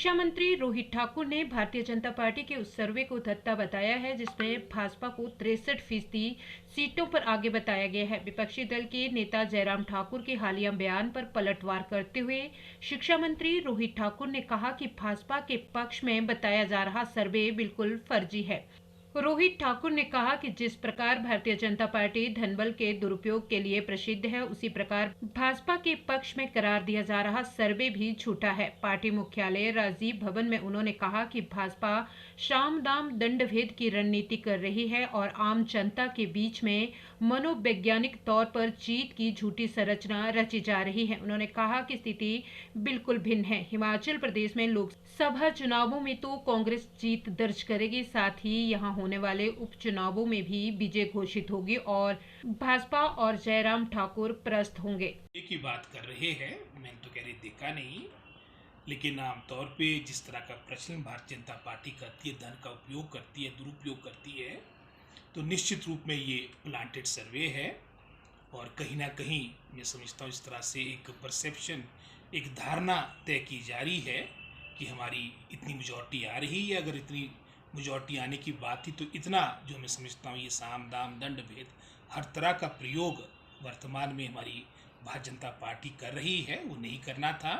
शिक्षा मंत्री रोहित ठाकुर ने भारतीय जनता पार्टी के उस सर्वे को धत्ता बताया है जिसमें भाजपा को 63% सीटों पर आगे बताया गया है। विपक्षी दल के नेता जयराम ठाकुर के हालिया बयान पर पलटवार करते हुए शिक्षा मंत्री रोहित ठाकुर ने कहा कि भाजपा के पक्ष में बताया जा रहा सर्वे बिल्कुल फर्जी है। रोहित ठाकुर ने कहा कि जिस प्रकार भारतीय जनता पार्टी धनबल के दुरुपयोग के लिए प्रसिद्ध है, उसी प्रकार भाजपा के पक्ष में करार दिया जा रहा सर्वे भी झूठा है। पार्टी मुख्यालय राजीव भवन में उन्होंने कहा कि भाजपा साम दाम दंड भेद की रणनीति कर रही है और आम जनता के बीच में मनोवैज्ञानिक तौर पर जीत की झूठी संरचना रची जा रही है। उन्होंने कहा कि स्थिति बिल्कुल भिन्न है। हिमाचल प्रदेश में लोकसभा चुनावों में तो कांग्रेस जीत दर्ज करेगी, साथ ही यहाँ होने वाले उपचुनावों में भी विजय घोषित होगी और भाजपा और जयराम ठाकुर परास्त होंगे। एक ही बात कर रहे हैं, मैंने तो कह रही देखा नहीं, लेकिन आमतौर पे जिस तरह का प्रचलन भारतीय जनता पार्टी करती है, धन का उपयोग करती है, दुरुपयोग करती है, तो निश्चित रूप में ये प्लांटेड सर्वे है और कहीं ना कहीं मैं समझता हूँ इस तरह से एक परसेप्शन, एक धारणा तय की जा रही है कि हमारी इतनी मेजॉरिटी आ रही है। अगर इतनी मेजॉरिटी आने की बात थी तो इतना जो मैं समझता हूँ ये साम दाम दंड भेद हर तरह का प्रयोग वर्तमान में हमारी भारतीय जनता पार्टी कर रही है, वो नहीं करना था।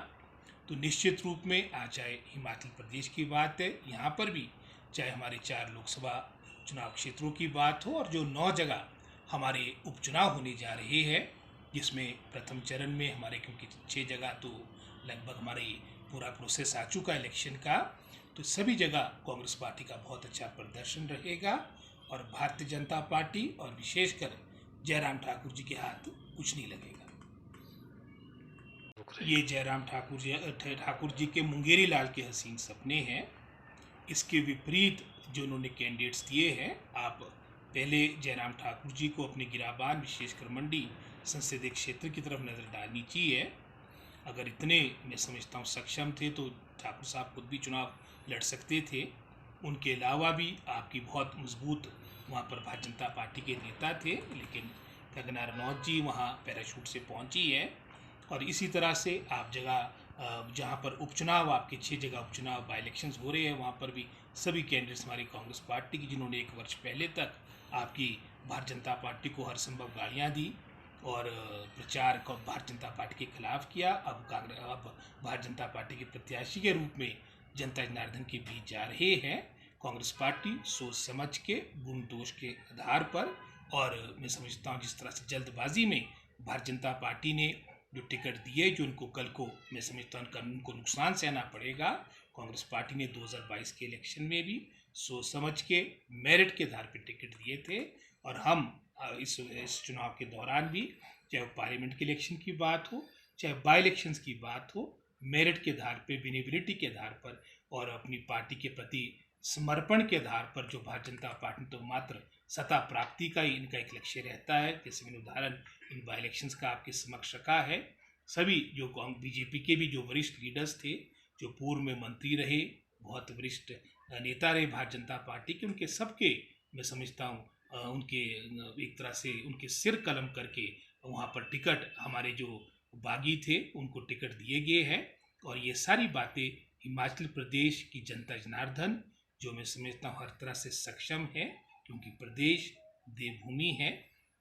तो निश्चित रूप में आज चाहे हिमाचल प्रदेश की बात है, यहाँ पर भी चाहे हमारे 4 लोकसभा चुनाव क्षेत्रों की बात हो और जो 9 जगह हमारे उपचुनाव होने जा रहे हैं, जिसमें प्रथम चरण में हमारे क्योंकि 6 जगह तो लगभग हमारी पूरा प्रोसेस आ चुका है इलेक्शन का, तो सभी जगह कांग्रेस पार्टी का बहुत अच्छा प्रदर्शन रहेगा और भारतीय जनता पार्टी और विशेषकर जयराम ठाकुर जी के हाथ कुछ नहीं लगेगा। ये जयराम ठाकुर जी के मुंगेरी लाल के हसीन सपने हैं। इसके विपरीत जो उन्होंने कैंडिडेट्स दिए हैं, आप पहले जयराम ठाकुर जी को अपने गिराबान विशेषकर मंडी संसदीय क्षेत्र की तरफ नज़र डालनी चाहिए। अगर इतने मैं समझता हूँ सक्षम थे तो ठाकुर साहब खुद भी चुनाव लड़ सकते थे। उनके अलावा भी आपकी बहुत मजबूत वहाँ पर भारतीय जनता पार्टी के नेता थे, लेकिन कंगना रनौत जी वहाँ पैराशूट से पहुँची है। और इसी तरह से आप जगह जहाँ पर उपचुनाव आपके 6 जगह उपचुनाव बाई इलेक्शंस हो रहे हैं, वहाँ पर भी सभी कैंडिडेट्स हमारी कांग्रेस पार्टी की, जिन्होंने 1 वर्ष पहले तक आपकी भारतीय जनता पार्टी को हर संभव गालियाँ दी और प्रचार को भारतीय जनता पार्टी के खिलाफ किया, अब भारतीय जनता पार्टी के प्रत्याशी के रूप में जनता जनार्दन के बीच जा रहे हैं। कांग्रेस पार्टी सोच समझ के गुण दोष के आधार पर, और मैं समझता हूँ जिस तरह से जल्दबाजी में भारतीय जनता पार्टी ने जो टिकट दिए, जो उनको कल को मैं समझता हूँ उनको नुकसान सहना पड़ेगा। कांग्रेस पार्टी ने 2022 के इलेक्शन में भी सोच समझ के मेरिट के आधार पर टिकट दिए थे और हम इस चुनाव के दौरान भी, चाहे पार्लियामेंट के इलेक्शन की बात हो, चाहे बाई इलेक्शंस की बात हो, मेरिट के आधार पर, विनेबिलिटी के आधार पर और अपनी पार्टी के प्रति समर्पण के आधार पर जो भारतीय जनता पार्टी तो मात्र सत्ता प्राप्ति का ही इनका एक लक्ष्य रहता है। जैसे मैंने उदाहरण इन बाई इलेक्शंस का आपके समक्ष रखा है। सभी जो बीजेपी के भी जो वरिष्ठ लीडर्स थे, जो पूर्व में मंत्री रहे, बहुत वरिष्ठ नेता रहे भारतीय जनता पार्टी के, उनके सबके मैं समझता हूँ उनके एक तरह से उनके सिर कलम करके वहाँ पर टिकट हमारे जो बागी थे उनको टिकट दिए गए हैं। और ये सारी बातें हिमाचल प्रदेश की जनता जनार्दन, जो मैं समझता हूँ हर तरह से सक्षम है, क्योंकि प्रदेश देवभूमि है,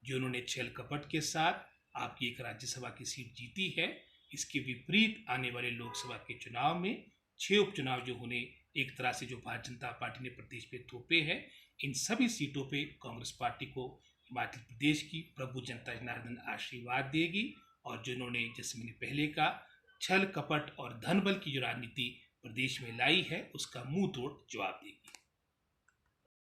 जो उन्होंने छल कपट के साथ आपकी एक राज्यसभा की सीट जीती है। इसके विपरीत आने वाले लोकसभा के चुनाव में 6 उपचुनाव जो होने एक तरह से जो भारतीय जनता पार्टी ने प्रदेश पे थोपे हैं, इन सभी सीटों पे कांग्रेस पार्टी को हिमाचल प्रदेश की प्रभु जनता जनार्दन आशीर्वाद देगी और जो इन्होंने, जैसे मैंने पहले कहा, छल कपट और धन बल की जो राजनीति प्रदेश में लाई है, उसका मुंह तोड़ जवाब देगी।